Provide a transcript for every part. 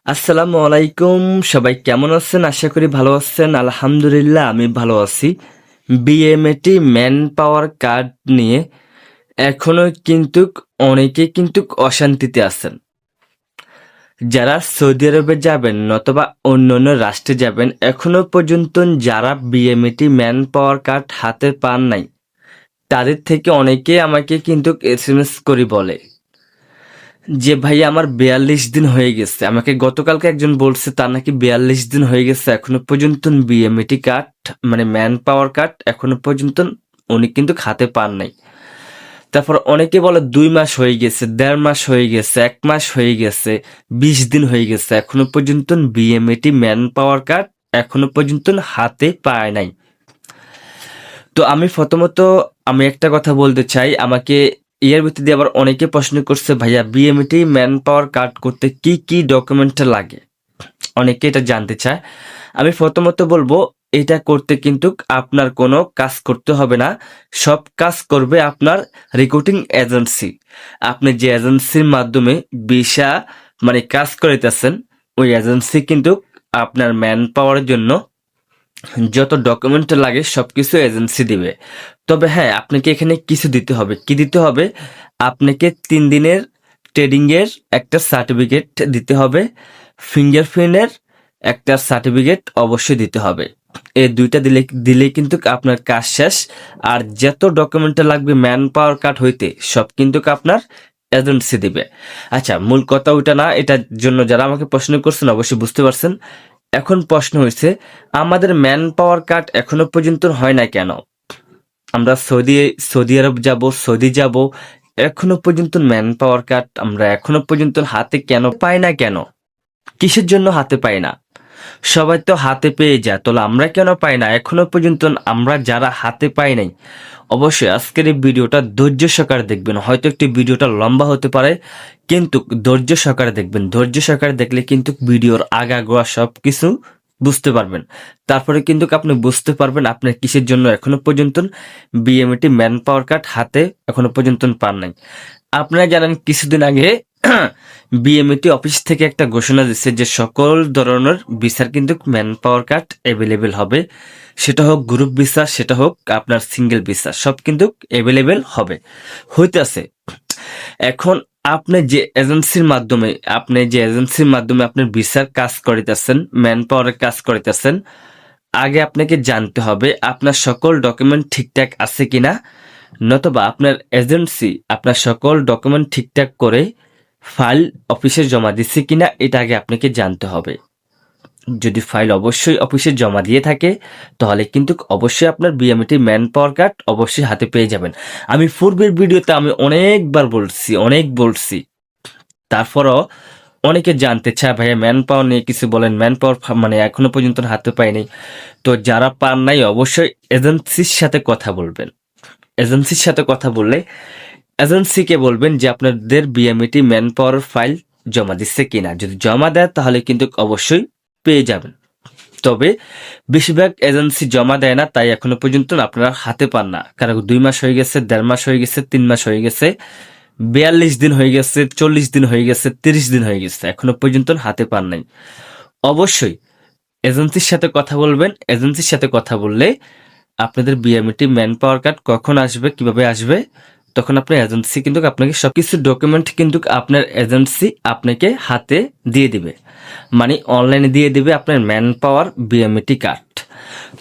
আসসালামু আলাইকুম। সবাই কেমন আছেন? আশা করি ভালো আছেন। আলহামদুলিল্লাহ আমি ভালো আছি। বিএমএটি ম্যান পাওয়ার কার্ড নিয়ে এখনো কিন্তু অনেকে অশান্তিতে আছেন। যারা সৌদি আরবে যাবেন নতুবা অন্য অন্য রাষ্ট্রে যাবেন, এখনো পর্যন্ত যারা বিএমএটি ম্যান পাওয়ার কার্ড হাতে পান নাই, তাদের থেকে অনেকে আমাকে কিন্তু এসএমএস করে বলে যে ভাই আমার 42 দিন হয়ে গেছে। আমাকে গতকালকে একজন বলছে তার নাকি 42 দিন হয়ে গেছে, এখনো পর্যন্ত বিএমএটি কার্ড মানে ম্যান পাওয়ার কার্ড এখনো পর্যন্ত উনি কিন্তু হাতে পান নাই। তারপর অনেকে বলে 2 মাস হয়ে গেছে, 1.5 মাস হয়ে গেছে, 1 মাস হয়ে গেছে, 20 দিন হয়ে গেছে, এখনো পর্যন্ত বিএমএটি ম্যান পাওয়ার কার্ড এখনো পর্যন্ত হাতে পায় নাই। তো আমি একটা কথা বলতে চাই। আমাকে এর ভিত্তিতে আবার অনেকে প্রশ্ন করছে, ভাইয়া বিএমইটি ম্যান পাওয়ার কার্ড করতে কি কি ডকুমেন্ট লাগে, অনেকে এটা জানতে চায়। আমি প্রথমত বলবো এটা করতে কিন্তু আপনার কোনো কাজ করতে হবে না। সব কাজ করবে আপনার রিক্রুটিং এজেন্সি। আপনি যে এজেন্সির মাধ্যমে ভিসা মানে কাজ করিতেছেন, ওই এজেন্সি কিন্তু আপনার ম্যান পাওয়ারের জন্য যত ডকুমেন্ট লাগে সবকিছু এজেন্সি দিবে। তবে হ্যাঁ, আপনাকে এখানে কিছু দিতে হবে। কি দিতে হবে? আপনাকে 3 দিনের ট্রেডিং এর একটা সার্টিফিকেট দিতে হবে, ফিঙ্গারপ্রিন্টের একটা সার্টিফিকেট অবশ্যই দিতে হবে। এই দুইটা দিলেই কিন্তু আপনার কাজ শেষ। আর যত ডকুমেন্ট লাগবে ম্যান পাওয়ার কার্ড হইতে সব কিন্তু আপনার এজেন্সি দিবে। আচ্ছা, মূল কথা ওইটা না। এটার জন্য যারা আমাকে প্রশ্ন করছেন অবশ্যই বুঝতে পারছেন। এখন প্রশ্ন হয়েছে, আমাদের ম্যান পাওয়ার কার্ড এখনো পর্যন্ত হয় না কেন? আমরা সৌদি আরব যাব, সৌদি যাব, এখনো পর্যন্ত ম্যান পাওয়ার কার্ড আমরা এখনো পর্যন্ত হাতে কেন পাই না? কেন, কিসের জন্য হাতে পাই না? সবাই তো হাতে পেয়ে যায়, তাহলে আমরা কেন পাই না এখনো পর্যন্ত? আমরা যারা হাতে পাই নাই, অবশ্যই আজকের এই ভিডিওটা ধৈর্য সহকারে দেখবেন। হয়তো একটি ভিডিওটা লম্বা হতে পারে, কিন্তু ধৈর্য সহকারে দেখবেন। ধৈর্য সহকারে দেখলে কিন্তু ভিডিওর আগাগোড়া সব কিছু বুঝতে পারবেন। তারপরে কিন্তু আপনি বুঝতে পারবেন আপনার কিসের জন্য এখনো পর্যন্ত বিএমএটি ম্যান পাওয়ার কার্ড হাতে এখনো পর্যন্ত পান নাই। আপনারা জানেন কিছুদিন আগে বিএমইটি অফিস থেকে একটা ঘোষণা দিচ্ছে যে সকল ধরনের ভিসার কিন্তু ম্যান পাওয়ার কার্ড অ্যাভেলেবেল হবে। সেটা হোক গ্রুপ ভিসা, সেটা হোক আপনার সিঙ্গেল ভিসা, সব কিন্তু অ্যাভেলেবেল হবে, হইতেছে। এখন আপনি যে এজেন্সির মাধ্যমে আপনার ভিসার কাজ করিতেছেন, ম্যান পাওয়ারের কাজ করিতেছেন, আগে আপনাকে জানতে হবে আপনার সকল ডকুমেন্ট ঠিকঠাক আছে কিনা, নতুবা আপনার এজেন্সি আপনার সকল ডকুমেন্ট ঠিকঠাক করে ফাইল অফিসে জমা দিচ্ছে কিনা, এটা আগে আপনাকে জানতে হবে। যদি ফাইল অবশ্যই অফিসে জমা দিয়ে থাকে, তাহলে কিন্তু অবশ্যই আপনার বিএমইটি ম্যান পাওয়ার কার্ড অবশ্যই হাতে পেয়ে যাবেন। আমি পূর্বের ভিডিওতে অনেকবার বলছি, তারপরও অনেকে জানতে চায় ভাইয়া ম্যান পাওয়ার নিয়ে কিছু বলেন। ম্যান পাওয়ার মানে এখনো পর্যন্ত হাতে পাইনি। তো যারা পান নাই অবশ্যই এজেন্সির সাথে কথা বলবেন। এজেন্সির সাথে কথা বললে এজেন্সিকে বলবেন যে আপনাদের বিএমইটি ম্যান পাওয়ার ফাইল জমা দিচ্ছে কিনা। যদি জমা দেয় তাহলে কিন্তু অবশ্যই পেয়ে যাবেন। তবে বেশিরভাগ এজেন্সি জমা দেয় না, তাই এখনো পর্যন্ত আপনারা হাতে পান না। কারণ 2 মাস হয়ে গেছে, 1.5 মাস হয়ে গেছে, 3 মাস হয়ে গেছে, 42 দিন হয়ে গেছে, 40 দিন হয়ে গেছে, 30 দিন হয়ে গেছে, এখনো পর্যন্ত হাতে পান নাই। অবশ্যই এজেন্সির সাথে কথা বলবেন। এজেন্সির সাথে কথা বললে আপনাদের বিএমইটি ম্যান পাওয়ার কার্ড কখন আসবে, কিভাবে আসবে, তখন আপনার এজেন্সি কিন্তু আপনাকে সবকিছু ডকুমেন্ট কিন্তু আপনার এজেন্সি আপনাকে হাতে দিয়ে দিবে, মানে অনলাইনে দিয়ে দিবে আপনার ম্যান পাওয়ার বিএমইটি কার্ড।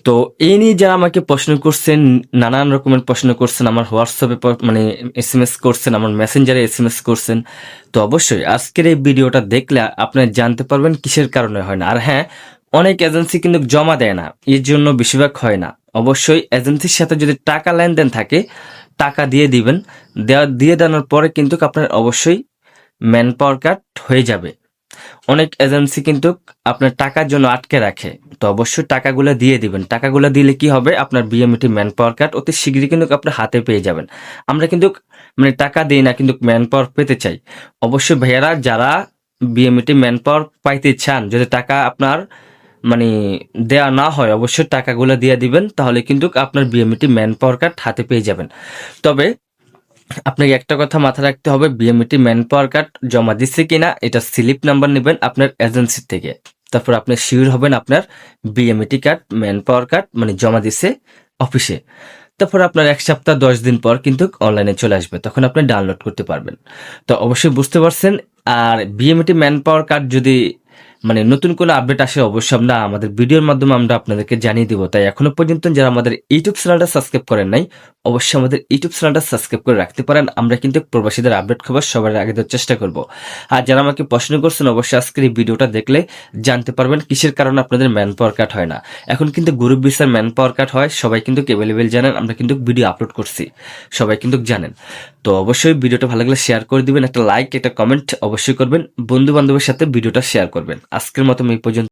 তো এই নিয়ে যারা আমাকে প্রশ্ন করছেন, নানান রকমের প্রশ্ন করছেন, আমার হোয়াটসঅ্যাপে মানে এসএমএস করছেন, আমার মেসেঞ্জারে এসএমএস করছেন, তো অবশ্যই আজকের এই ভিডিওটা দেখলে আপনারা জানতে পারবেন কিসের কারণে হয় না। আর হ্যাঁ, অনেক এজেন্সি কিন্তু জমা দেয় না, এর জন্য বেশিরভাগ হয় না। অবশ্যই এজেন্সির সাথে যদি টাকা লেনদেন থাকে, টাকা দিয়ে দিবেন। দিয়ে দেওয়ার পরে কিন্তু আপনার অবশ্যই ম্যান পাওয়ার কার্ড হয়ে যাবে। অনেক এজেন্সি কিন্তু আপনার টাকার জন্য আটকে রাখে, তো অবশ্যই টাকাগুলো দিয়ে দিবেন। টাকাগুলো দিলে কি হবে, আপনার বিএমইটি ম্যান পাওয়ার কার্ড অতি শীঘ্রই কিন্তু আপনার হাতে পেয়ে যাবেন। আমরা কিন্তু মানে টাকা দিই না, কিন্তু ম্যান পাওয়ার পেতে চাই। অবশ্যই ভাইয়ারা যারা বিএমইটি ম্যান পাওয়ার পাইতে চান, যদি টাকা আপনার মানে দেয়া না হয়, অবশ্যই টাকাগুলো দিয়ে দিবেন, তাহলে কিন্তু আপনার বিএমইটি ম্যান পাওয়ার কার্ড হাতে পেয়ে যাবেন। তবে আপনাকে একটা কথা মাথায় রাখতে হবে, বিএমইটি ম্যান পাওয়ার কার্ড জমা দিচ্ছে কিনা এটা স্লিপ নাম্বার নেবেন আপনার এজেন্সি থেকে। তারপর আপনি শিওর হবেন আপনার BMET card man power card মানে জমা দিচ্ছে অফিসে। তারপর আপনার 1 সপ্তাহ 10 দিন পর কিন্তু অনলাইনে চলে আসবে, তখন আপনি ডাউনলোড করতে পারবেন। তো অবশ্যই বুঝতে পারছেন। আর বিএমইটি ম্যান পাওয়ার কার্ড যদি মানে নতুন কোনো আপডেট আসে অবশ্যই আমরা আমাদের ভিডিওর মাধ্যমে আমরা আপনাদেরকে জানিয়ে দিব। তাই এখনো পর্যন্ত যারা আমাদের ইউটিউব চ্যানেলটা সাবস্ক্রাইব করেন নাই অবশ্যই আমাদের ইউটিউব চ্যানেলটা সাবস্ক্রাইব করে রাখতে পারেন। আমরা কিন্তু প্রবাসীদের আপডেট খবর সবার আগে দেওয়ার চেষ্টা করব। আর যারা আমাকে প্রশ্ন করছেন অবশ্যই আজকের এই ভিডিওটা দেখলে জানতে পারবেন কিসের কারণে আপনাদের ম্যান পাওয়ার কার্ড হয় না। এখন কিন্তু গ্রুপ ভিসার ম্যান পাওয়ার কার্ড হয়, সবাই কিন্তু অ্যাভেলেবেল জানেন, আমরা কিন্তু ভিডিও আপলোড করছি, সবাই কিন্তু জানেন। তো অবশ্যই ভিডিওটা ভালো লাগলে শেয়ার করে দিবেন, একটা লাইক একটা কমেন্ট অবশ্যই করবেন, বন্ধু বান্ধবের সাথে ভিডিওটা শেয়ার করবেন। আজকের মতো এই পর্যন্ত।